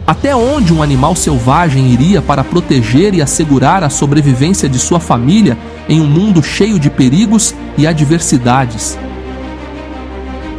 Até onde um animal selvagem iria para proteger e assegurar a sobrevivência de sua família em um mundo cheio de perigos e adversidades?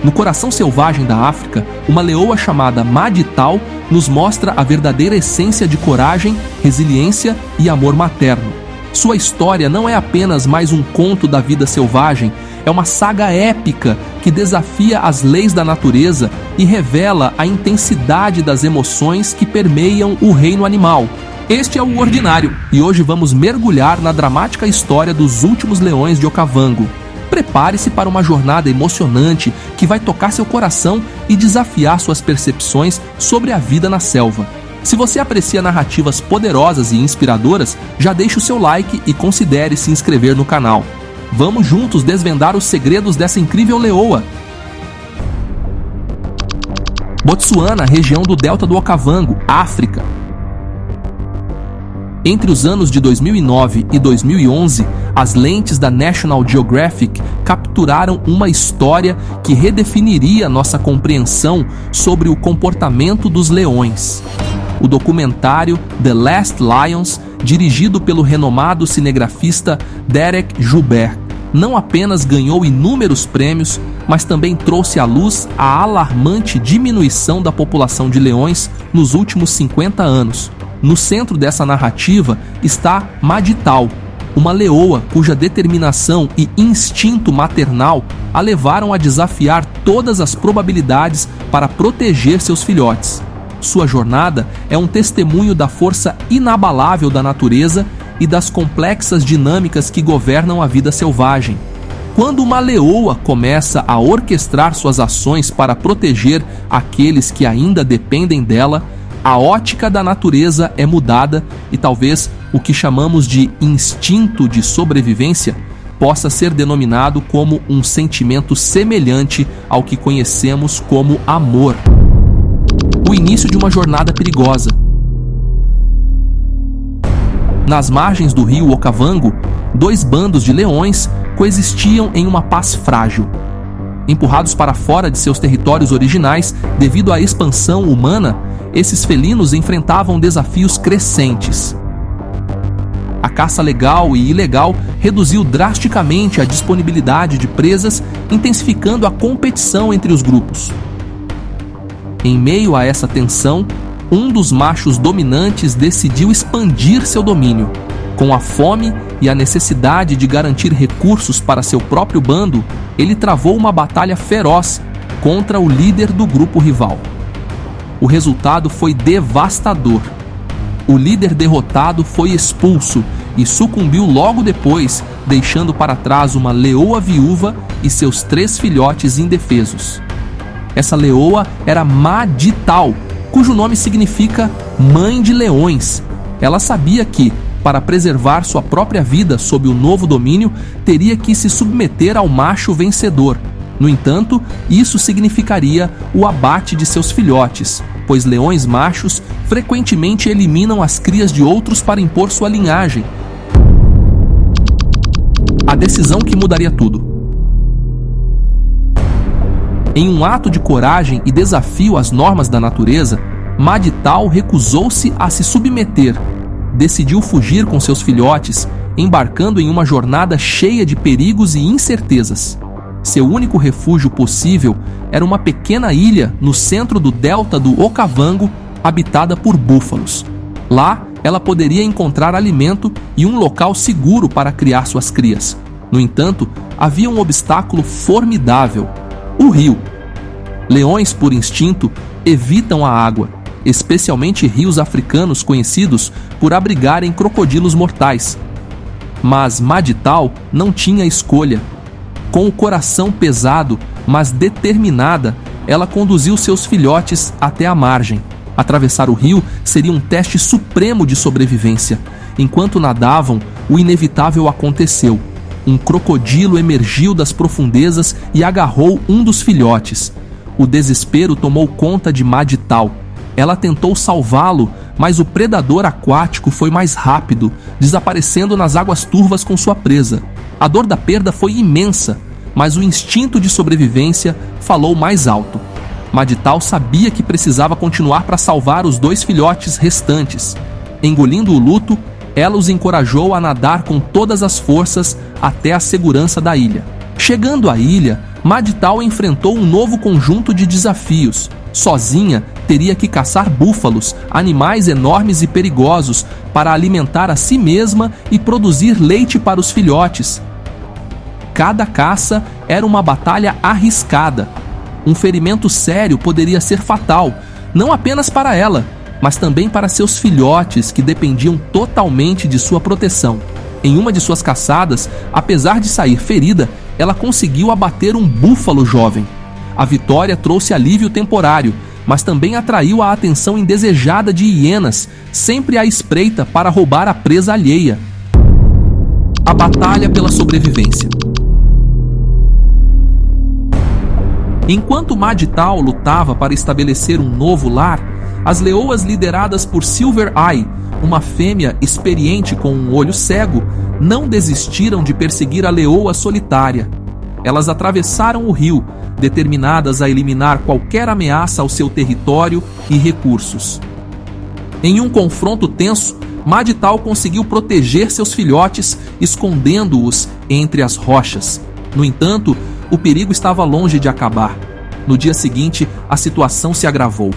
No coração selvagem da África, uma leoa chamada Madital nos mostra a verdadeira essência de coragem, resiliência e amor materno. Sua história não é apenas mais um conto da vida selvagem, é uma saga épica que desafia as leis da natureza e revela a intensidade das emoções que permeiam o reino animal. Este é o Ordinário, e hoje vamos mergulhar na dramática história dos últimos leões de Okavango. Prepare-se para uma jornada emocionante que vai tocar seu coração e desafiar suas percepções sobre a vida na selva. Se você aprecia narrativas poderosas e inspiradoras, já deixe o seu like e considere se inscrever no canal. Vamos juntos desvendar os segredos dessa incrível leoa. Botsuana, região do delta do Okavango, África. Entre os anos de 2009 e 2011, as lentes da National Geographic capturaram uma história que redefiniria nossa compreensão sobre o comportamento dos leões. O documentário The Last Lions, dirigido pelo renomado cinegrafista Derek Joubert, não apenas ganhou inúmeros prêmios, mas também trouxe à luz a alarmante diminuição da população de leões nos últimos 50 anos. No centro dessa narrativa está Madital, uma leoa cuja determinação e instinto maternal a levaram a desafiar todas as probabilidades para proteger seus filhotes. Sua jornada é um testemunho da força inabalável da natureza e das complexas dinâmicas que governam a vida selvagem. Quando uma leoa começa a orquestrar suas ações para proteger aqueles que ainda dependem dela, a ótica da natureza é mudada e talvez o que chamamos de instinto de sobrevivência possa ser denominado como um sentimento semelhante ao que conhecemos como amor. O início de uma jornada perigosa. Nas margens do rio Okavango, dois bandos de leões coexistiam em uma paz frágil. Empurrados para fora de seus territórios originais devido à expansão humana, esses felinos enfrentavam desafios crescentes. A caça legal e ilegal reduziu drasticamente a disponibilidade de presas, intensificando a competição entre os grupos. Em meio a essa tensão, um dos machos dominantes decidiu expandir seu domínio. Com a fome e a necessidade de garantir recursos para seu próprio bando, ele travou uma batalha feroz contra o líder do grupo rival. O resultado foi devastador. O líder derrotado foi expulso e sucumbiu logo depois, deixando para trás uma leoa viúva e seus 3 filhotes indefesos. Essa leoa era Madital, cujo nome significa Mãe de Leões. Ela sabia que, para preservar sua própria vida sob o novo domínio, teria que se submeter ao macho vencedor. No entanto, isso significaria o abate de seus filhotes, pois leões machos frequentemente eliminam as crias de outros para impor sua linhagem. A decisão que mudaria tudo. Em um ato de coragem e desafio às normas da natureza, Madital recusou-se a se submeter. Decidiu fugir com seus filhotes, embarcando em uma jornada cheia de perigos e incertezas. Seu único refúgio possível era uma pequena ilha no centro do delta do Okavango, habitada por búfalos. Lá, ela poderia encontrar alimento e um local seguro para criar suas crias. No entanto, havia um obstáculo formidável: o rio. Leões, por instinto, evitam a água, especialmente rios africanos conhecidos por abrigarem crocodilos mortais. Mas Madital não tinha escolha. Com o coração pesado, mas determinada, ela conduziu seus filhotes até a margem. Atravessar o rio seria um teste supremo de sobrevivência. Enquanto nadavam, o inevitável aconteceu. Um crocodilo emergiu das profundezas e agarrou um dos filhotes. O desespero tomou conta de Madital. Ela tentou salvá-lo, mas o predador aquático foi mais rápido, desaparecendo nas águas turvas com sua presa. A dor da perda foi imensa, mas o instinto de sobrevivência falou mais alto. Madtal sabia que precisava continuar para salvar os 2 filhotes restantes. Engolindo o luto, ela os encorajou a nadar com todas as forças até a segurança da ilha. Chegando à ilha, Madtal enfrentou um novo conjunto de desafios. Sozinha, teria que caçar búfalos, animais enormes e perigosos, para alimentar a si mesma e produzir leite para os filhotes. Cada caça era uma batalha arriscada. Um ferimento sério poderia ser fatal, não apenas para ela, mas também para seus filhotes, que dependiam totalmente de sua proteção. Em uma de suas caçadas, apesar de sair ferida, ela conseguiu abater um búfalo jovem. A vitória trouxe alívio temporário, mas também atraiu a atenção indesejada de hienas, sempre à espreita para roubar a presa alheia. A batalha pela sobrevivência. Enquanto Madtal lutava para estabelecer um novo lar, as leoas lideradas por Silver Eye, uma fêmea experiente com um olho cego, não desistiram de perseguir a leoa solitária. Elas atravessaram o rio, determinadas a eliminar qualquer ameaça ao seu território e recursos. Em um confronto tenso, Madtal conseguiu proteger seus filhotes, escondendo-os entre as rochas. No entanto, o perigo estava longe de acabar. No dia seguinte, a situação se agravou.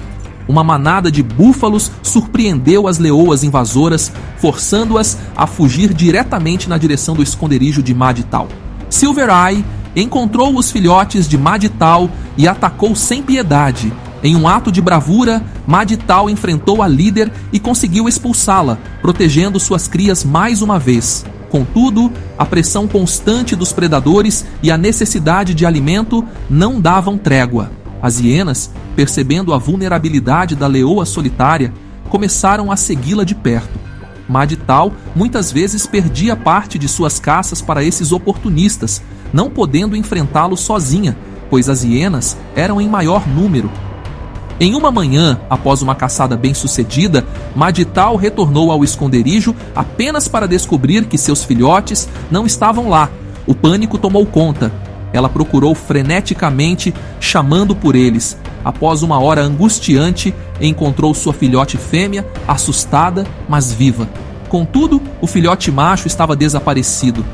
Uma manada de búfalos surpreendeu as leoas invasoras, forçando-as a fugir diretamente na direção do esconderijo de Madtal. Silver Eye encontrou os filhotes de Madtal e atacou sem piedade. Em um ato de bravura, Madtal enfrentou a líder e conseguiu expulsá-la, protegendo suas crias mais uma vez. Contudo, a pressão constante dos predadores e a necessidade de alimento não davam trégua. As hienas, percebendo a vulnerabilidade da leoa solitária, começaram a segui-la de perto. Madtal muitas vezes perdia parte de suas caças para esses oportunistas, não podendo enfrentá-los sozinha, pois as hienas eram em maior número. Em uma manhã, após uma caçada bem-sucedida, Madtal retornou ao esconderijo apenas para descobrir que seus filhotes não estavam lá. O pânico tomou conta. Ela procurou freneticamente, chamando por eles. Após uma hora angustiante, encontrou sua filhote fêmea, assustada, mas viva. Contudo, o filhote macho estava desaparecido.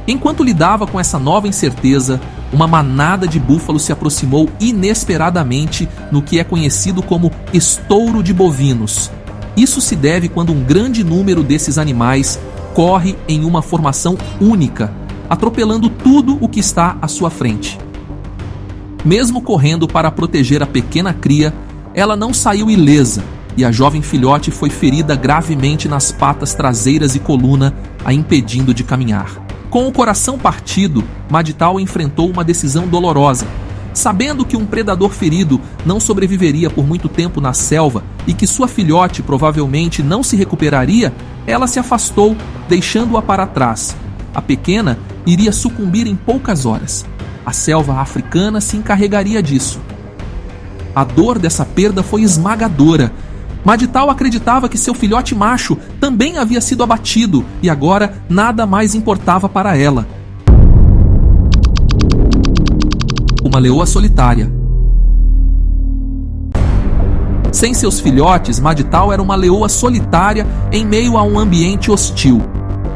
Enquanto lidava com essa nova incerteza, uma manada de búfalos se aproximou inesperadamente no que é conhecido como estouro de bovinos. Isso se deve quando um grande número desses animais corre em uma formação única, atropelando tudo o que está à sua frente. Mesmo correndo para proteger a pequena cria, ela não saiu ilesa, e a jovem filhote foi ferida gravemente nas patas traseiras e coluna, a impedindo de caminhar. Com o coração partido, Madtal enfrentou uma decisão dolorosa. Sabendo que um predador ferido não sobreviveria por muito tempo na selva e que sua filhote provavelmente não se recuperaria, ela se afastou, deixando-a para trás. A pequena iria sucumbir em poucas horas. A selva africana se encarregaria disso. A dor dessa perda foi esmagadora. Madtal acreditava que seu filhote macho também havia sido abatido e agora nada mais importava para ela. Uma leoa solitária. Sem seus filhotes, Madtal era uma leoa solitária em meio a um ambiente hostil.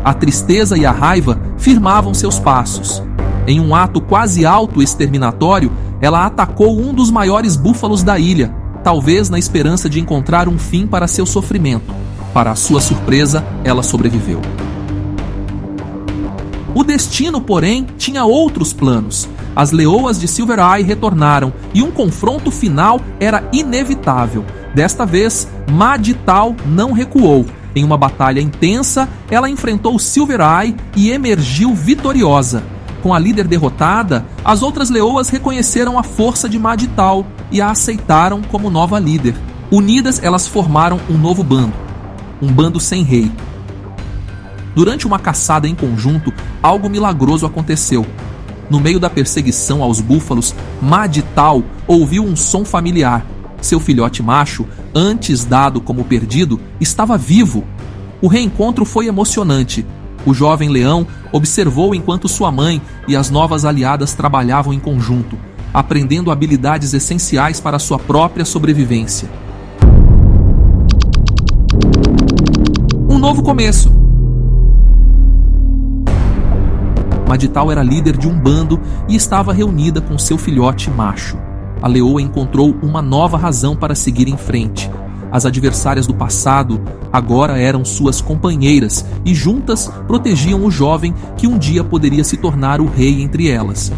A tristeza e a raiva firmavam seus passos. Em um ato quase auto-exterminatório, ela atacou um dos maiores búfalos da ilha, talvez na esperança de encontrar um fim para seu sofrimento. Para sua surpresa, ela sobreviveu. O destino, porém, tinha outros planos. As leoas de Silver Eye retornaram e um confronto final era inevitável. Desta vez, Madtal não recuou. Em uma batalha intensa, ela enfrentou Silver Eye e emergiu vitoriosa. Com a líder derrotada, as outras leoas reconheceram a força de Madtal e a aceitaram como nova líder. Unidas, elas formaram um novo bando, um bando sem rei. Durante uma caçada em conjunto, algo milagroso aconteceu. No meio da perseguição aos búfalos, Madtal ouviu um som familiar. Seu filhote macho, antes dado como perdido, estava vivo. O reencontro foi emocionante. O jovem leão observou enquanto sua mãe e as novas aliadas trabalhavam em conjunto. aprendendo habilidades essenciais para sua própria sobrevivência. Um novo começo. Maditau era líder de um bando e estava reunida com seu filhote macho. A leoa encontrou uma nova razão para seguir em frente. As adversárias do passado agora eram suas companheiras e juntas protegiam o jovem que um dia poderia se tornar o rei entre elas.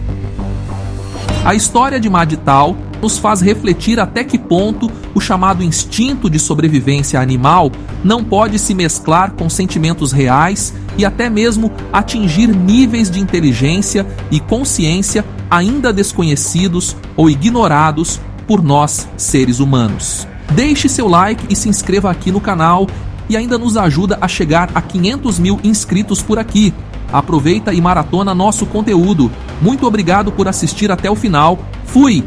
A história de Maditau nos faz refletir até que ponto o chamado instinto de sobrevivência animal não pode se mesclar com sentimentos reais e até mesmo atingir níveis de inteligência e consciência ainda desconhecidos ou ignorados por nós, seres humanos. Deixe seu like e se inscreva aqui no canal e ainda nos ajuda a chegar a 500 mil inscritos por aqui. Aproveita e maratona nosso conteúdo. Muito obrigado por assistir até o final. Fui!